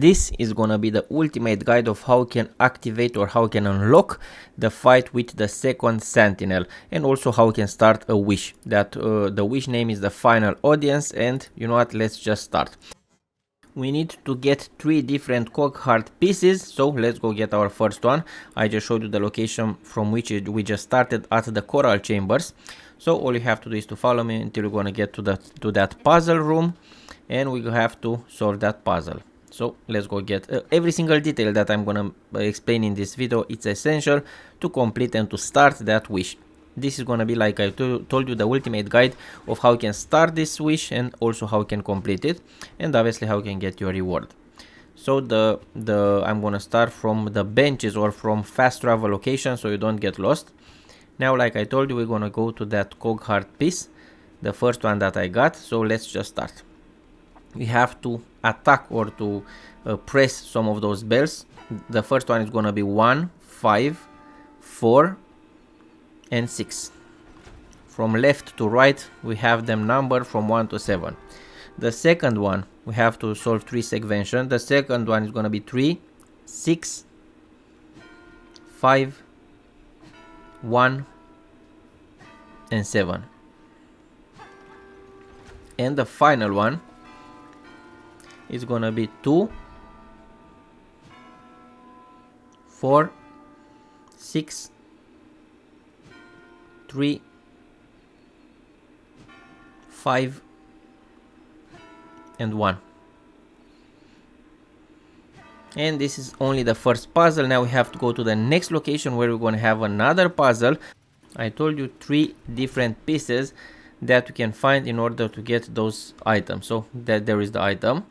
This is gonna be the ultimate guide of how you can activate or how you can unlock the fight with the second Sentinel, and also how you can start a wish. That the wish name is the final audience, and you know what, let's just start. We need to get 3 different COGHEART pieces, so let's go get our first one. I just showed you the location from which we just started at the coral chambers. So all you have to do is to follow me until we're gonna get to that puzzle room, and we have to solve that puzzle. So let's go get every single detail that I'm gonna explain in this video. It's essential to complete and to start that wish. This is gonna be, like I told you, the ultimate guide of how you can start this wish and also how you can complete it, and obviously how you can get your reward. So I'm gonna start from the benches or from fast travel location so you don't get lost. Now, like I told you, we're gonna go to that COGHEART piece, the first one that I got. So let's just start. We have to attack or to press some of those bells. The first one is gonna be 1, 5, 4, and 6. From left to right, we have them numbered from 1 to 7. The second one, we have to solve 3 segmentation. The second one is gonna be 3, 6, 5, 1, and 7. And the final one is gonna be 2, 4, 6, 3, 5, and 1. And this is only the first puzzle. Now we have to go to the next location where we're going to have another puzzle. I told you 3 different pieces that you can find in order to get those items. So that there is the item,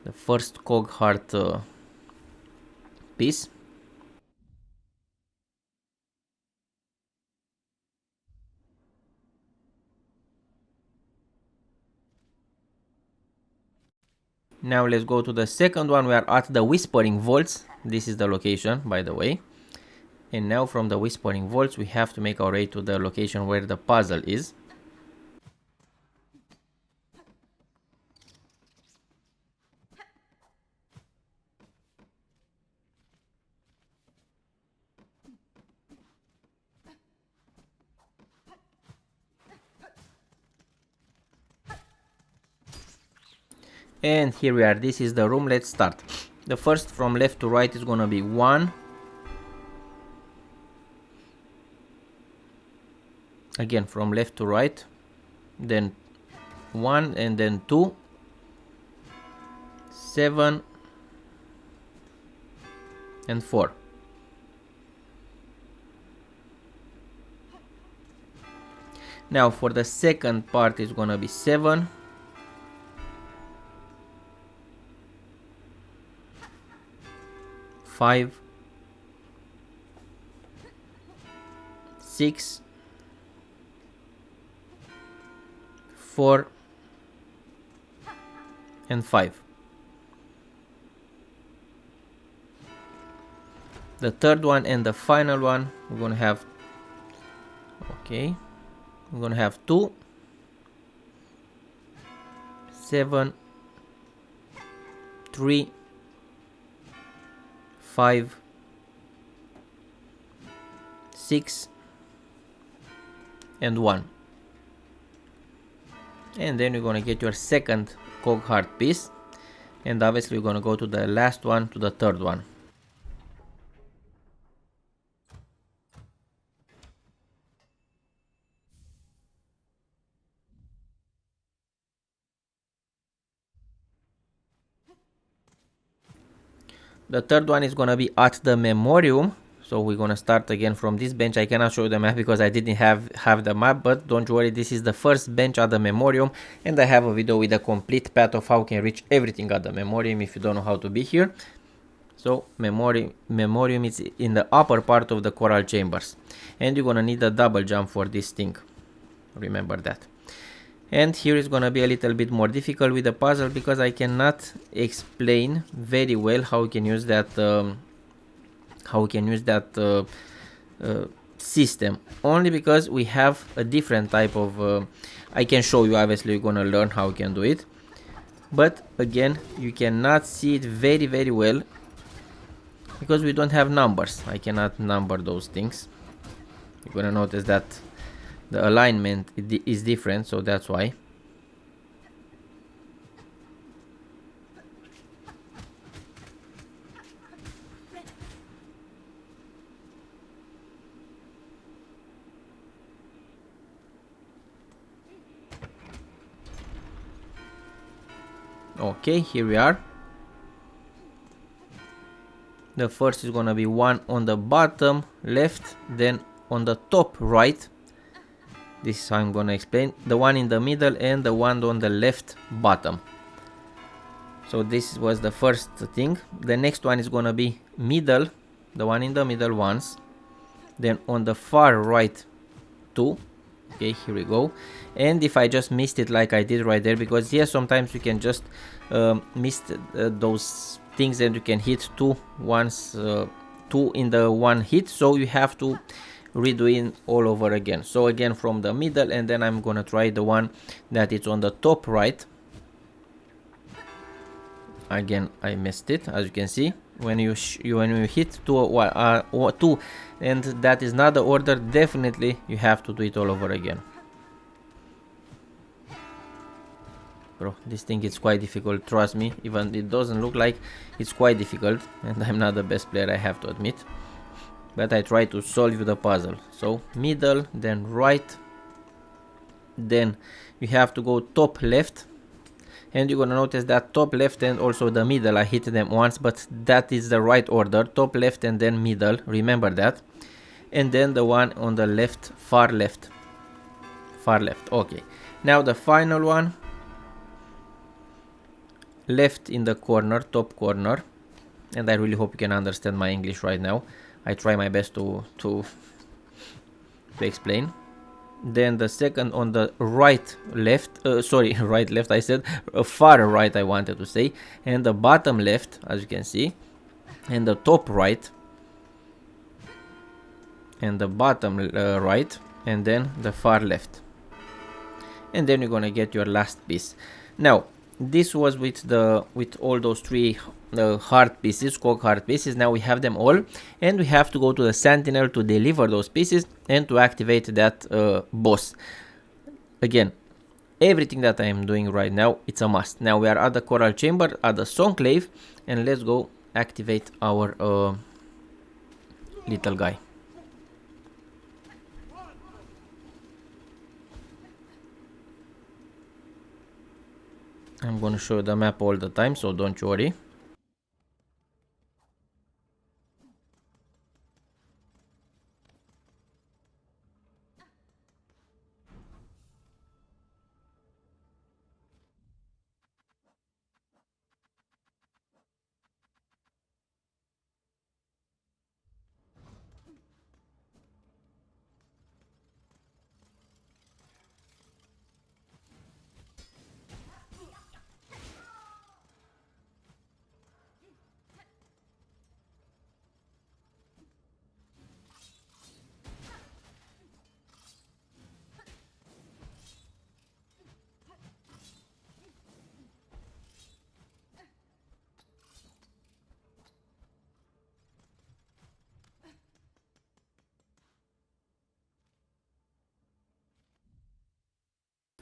the first COGHEART piece. Now let's go to the second one. We are at the Whispering Vaults. This is the location, by the way. And now from the Whispering Vaults, we have to make our way to the location where the puzzle is. And here we are. This is the room. Let's start. The first from left to right is gonna be 1. Again from left to right, then 1, and then 2, 7, and 4. Now for the second part is gonna be 7, 5, 6, 4, and 5. The third one and the final one, we're gonna have, okay, we're gonna have 2, 7, 3, 5, 6, and 1. And then you're gonna get your second COGHEART piece, and obviously you're gonna go to the last one, to the third one. The third one is gonna be at the memorium. So we're gonna start again from this bench. I cannot show you the map because I didn't have the map, but don't worry, this is the first bench at the memorium, and I have a video with a complete path of how you can reach everything at the memorium if you don't know how to be here. So memorium is in the upper part of the coral chambers, and you're gonna need a double jump for this thing. Remember that. And here is gonna be a little bit more difficult with the puzzle because I cannot explain very well how you can use that system, only because we have a different type of I can show you, obviously you're gonna learn how you can do it, but again you cannot see it very well because we don't have numbers. I cannot number those things. You're gonna notice that the alignment is different, so that's why. Okay, here we are. The first is gonna be one on the bottom left, then on the top right. This is how I'm gonna explain. The one in the middle and the one on the left bottom. So this was the first thing. The next one is gonna be middle, the one in the middle once. Then on the far right two. Okay, here we go. And if I just missed it like I did right there, because yes, sometimes you can just miss those things and you can hit two in the one hit, so you have to redo it all over again. So again from the middle, and then I'm gonna try the one that is on the top right. Again I missed it, as you can see. When you hit two and that is not the order, definitely you have to do it all over again. Bro, this thing is quite difficult, trust me. Even it doesn't look like it's quite difficult, and I'm not the best player, I have to admit, but I try to solve the puzzle. So middle, then right, then you have to go top left, and you're gonna notice that top left and also the middle I hit them once, but that is the right order, top left and then middle, remember that. And then the one on the left, far left. Okay, now the final one, left in the corner, top corner. And I really hope you can understand my English right now. I try my best to explain. Then the second on the right left, right left, I said far right, I wanted to say, and the bottom left, as you can see, and the top right, and the bottom right, and then the far left, and then you're gonna get your last piece. Now this was with all those three heart pieces, COGHEART pieces. Now we have them all, and we have to go to the Sentinel to deliver those pieces and to activate that boss. Again, everything that I am doing right now, it's a must. Now we are at the coral chamber, at the Songclave, and let's go activate our little guy. I'm gonna show the map all the time, so don't worry.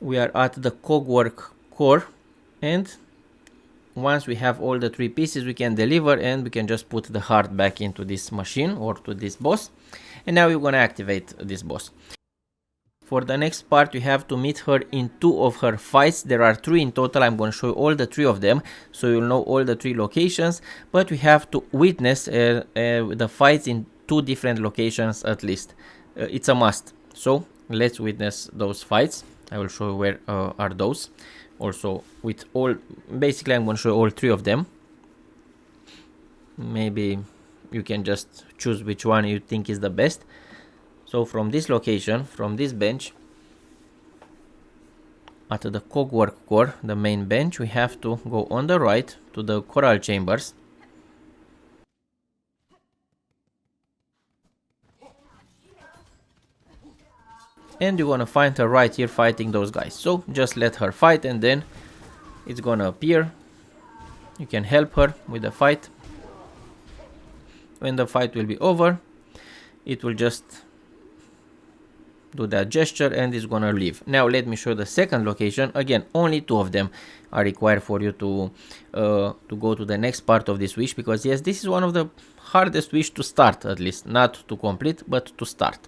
We are at the cogwork core, and once we have all the three pieces, we can deliver, and we can just put the heart back into this machine or to this boss. And now we're gonna activate this boss. For the next part, you have to meet her in 2 of her fights. There are 3 in total. I'm going to show you all the 3 of them, so you'll know all the 3 locations. But we have to witness the fights in 2 different locations at least. It's a must. So let's witness those fights. I will show you where are those. Also with all, basically I'm going to show you all 3 of them. Maybe you can just choose which one you think is the best. So from this location, from this bench, at the cogwork core, the main bench, we have to go on the right to the coral chambers. And you're gonna find her right here fighting those guys. So just let her fight, and then it's gonna appear. You can help her with the fight. When the fight will be over, it will just do that gesture and it's gonna leave. Now let me show the second location. Again, only 2 of them are required for you to go to the next part of this wish, because yes, this is one of the hardest wish to start, at least not to complete but to start.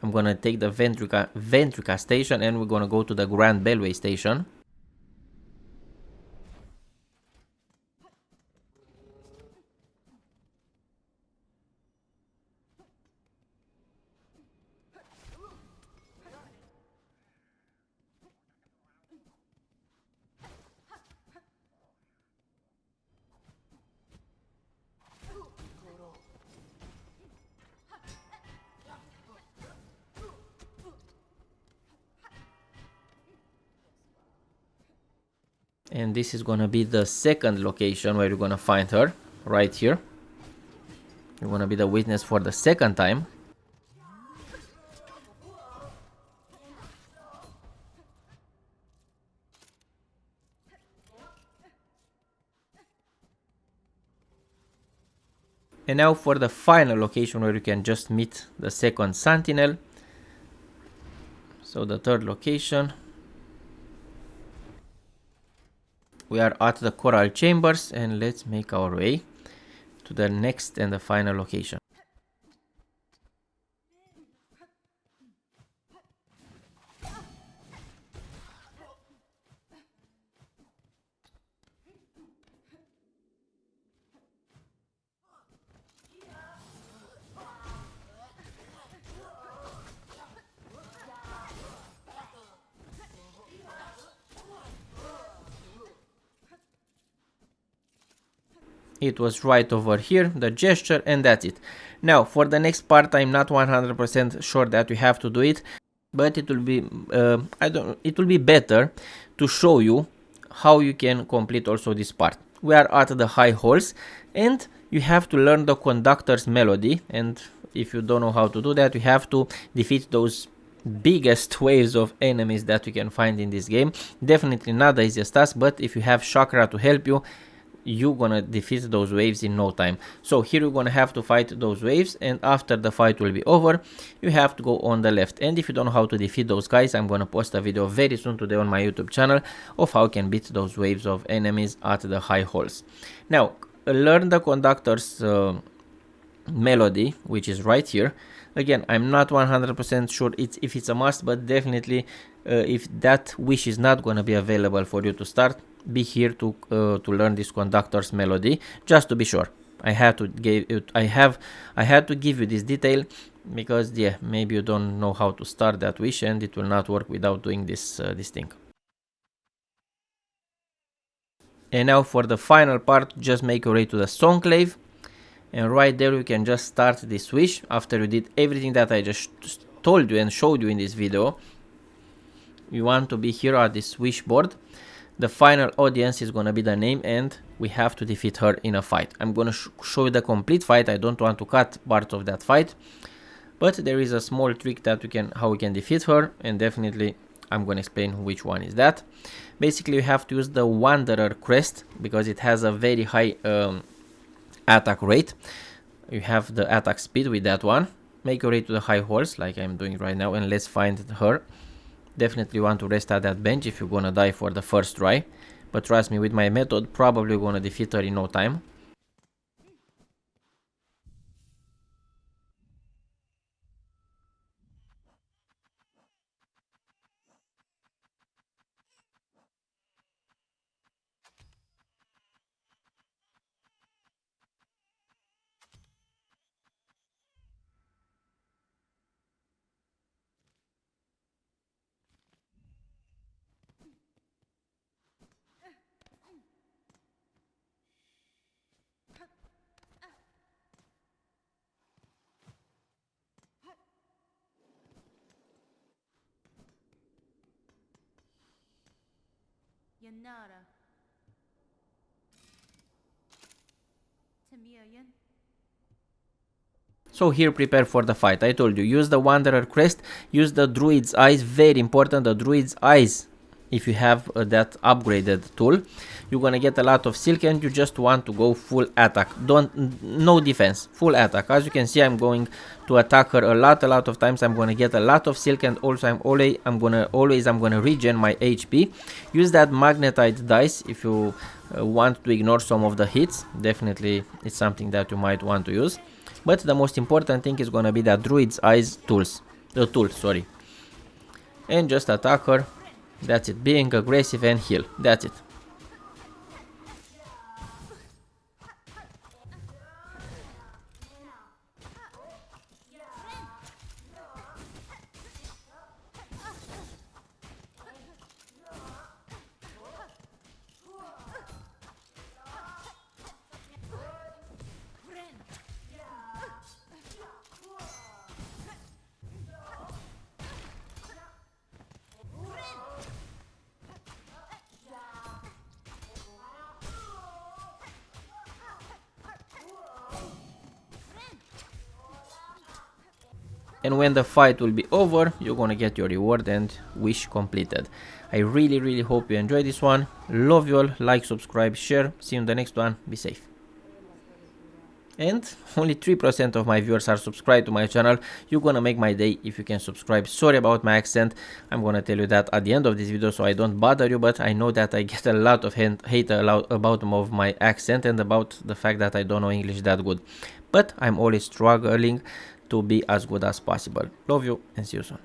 I'm gonna take the Ventrica station and we're gonna go to the Grand Bellway station. And this is gonna be the second location where you're gonna find her, right here. You're gonna be the witness for the second time. And now for the final location where you can just meet the second Sentinel. So the third location. We are at the Coral Chambers and let's make our way to the next and the final location. It was right over here, the gesture, and that's it. Now for the next part, I'm not 100% sure that we have to do it, but it will be it will be better to show you how you can complete also this part. We are at the high halls and you have to learn the conductor's melody, and if you don't know how to do that, you have to defeat those biggest waves of enemies that you can find in this game. Definitely not the easiest task, but if you have Chakra to help you, you're gonna defeat those waves in no time. So here you're gonna have to fight those waves, and after the fight will be over, you have to go on the left. And if you don't know how to defeat those guys, I'm gonna post a video very soon today on my YouTube channel of how you can beat those waves of enemies at the high halls. Now learn the conductor's melody, which is right here. Again, I'm not 100% sure if it's a must, but definitely if that wish is not gonna be available for you to start, be here to learn this conductor's melody, just to be sure. I had to give you this detail because yeah, maybe you don't know how to start that wish and it will not work without doing this thing. And now for the final part, just make your way to the Songclave, and right there you can just start this wish after you did everything that I just told you and showed you in this video. You want to be here at this wish board. The final audience is gonna be the name, and we have to defeat her in a fight. I'm gonna show you the complete fight. I don't want to cut parts of that fight, but there is a small trick that how we can defeat her, and definitely I'm gonna explain which one is that. Basically, you have to use the Wanderer crest because it has a very high attack rate. You have the attack speed with that one. Make your way to the high halls like I'm doing right now, and let's find her. Definitely want to rest at that bench if you're gonna die for the first try, but trust me, with my method probably gonna defeat her in no time. Yanara. Tamiyan. So here, prepare for the fight. I told you, use the Wanderer crest, use the Druid's eyes, very important. The Druid's eyes if you have that upgraded tool, you're gonna get a lot of silk and you just want to go full attack. No defense, full attack. As you can see, I'm going to attack her a lot of times. I'm gonna get a lot of silk, and also I'm gonna regen my HP. Use that magnetite dice if you want to ignore some of the hits. Definitely it's something that you might want to use, but the most important thing is gonna be that druid's eyes tool, sorry, and just attack her. That's it, being aggressive and heal, that's it. And when the fight will be over, you're gonna get your reward and wish completed. I really hope you enjoyed this one. Love you all. Like, subscribe, share. See you in the next one. Be safe. And only 3% of my viewers are subscribed to my channel. You're gonna make my day if you can subscribe. Sorry about my accent. I'm gonna tell you that at the end of this video so I don't bother you, but I know that I get a lot of hate about of my accent and about the fact that I don't know English that good. But I'm always struggling to be as good as possible. Love you and see you soon.